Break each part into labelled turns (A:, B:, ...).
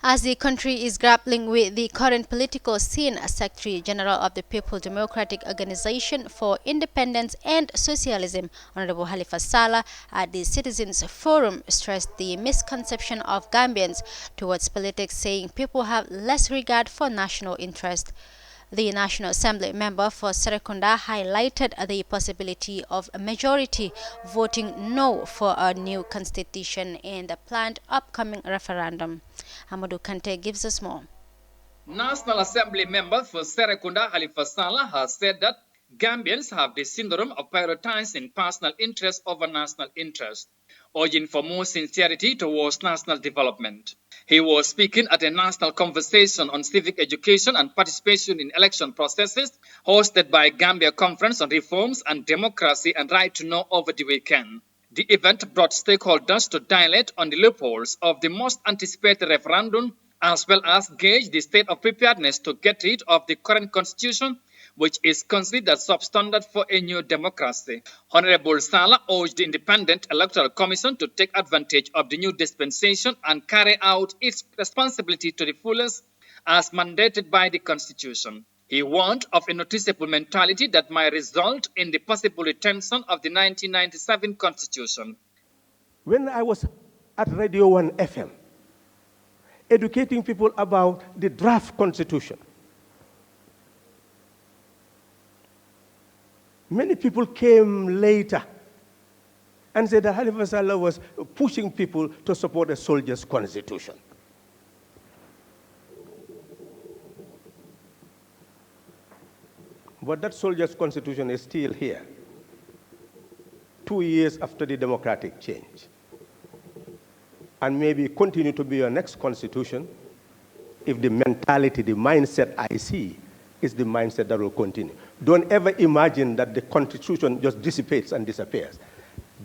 A: As the country is grappling with the current political scene, Secretary General of the People Democratic Organization for Independence and Socialism, Honorable Halifa Sallah, at the Citizens Forum stressed the misconception of Gambians towards politics, saying people have less regard for national interest. The National Assembly member for Serekunda highlighted the possibility of a majority voting no for a new constitution in the planned upcoming referendum. Amadou Kante gives us more.
B: National Assembly member for Serekunda Halifa Sallah has said that Gambians have the syndrome of prioritizing personal interest over national interest, urging for more sincerity towards national development. He was speaking at a national conversation on civic education and participation in election processes hosted by Gambia Conference on Reforms and Democracy and Right to Know over the weekend. The event brought stakeholders to dilate on the loopholes of the most anticipated referendum, as well as gauge the state of preparedness to get rid of the current constitution, which is considered substandard for a new democracy. Honorable Sallah urged the Independent Electoral Commission to take advantage of the new dispensation and carry out its responsibility to the fullest as mandated by the Constitution. He warned of a noticeable mentality that might result in the possible retention of the 1997 Constitution.
C: When I was at Radio 1 FM, educating people about the draft Constitution, many people came later and said that Halifa Sallah was pushing people to support a soldier's constitution. But that soldier's constitution is still here, 2 years after the democratic change, and maybe continue to be your next constitution if the mentality, the mindset I see is the mindset that will continue. Don't ever imagine that the constitution just dissipates and disappears.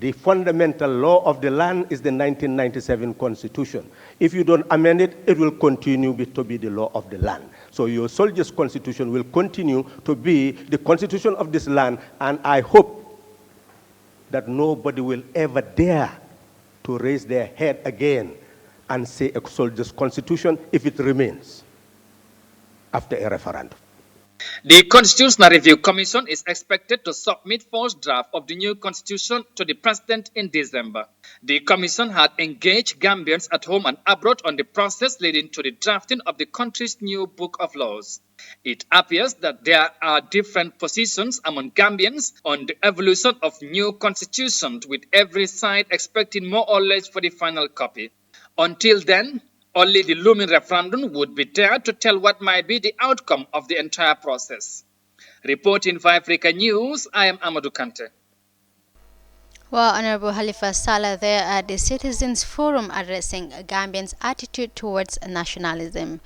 C: The fundamental law of the land is the 1997 Constitution. If you don't amend it, it will continue to be the law of the land. So your soldier's constitution will continue to be the constitution of this land, and I hope that nobody will ever dare to raise their head again and say a soldier's constitution if it remains after a referendum.
B: The Constitutional Review Commission is expected to submit first draft of the new constitution to the president in December. The commission had engaged Gambians at home and abroad on the process leading to the drafting of the country's new book of laws. It appears that there are different positions among Gambians on the evolution of new constitutions, with every side expecting more or less for the final copy. Until then, only the looming referendum would be there to tell what might be the outcome of the entire process. Reporting for Africa News, I am Amadou Kante.
A: Well, Honorable Halifa Sallah there at the Citizens Forum addressing Gambians' attitude towards nationalism.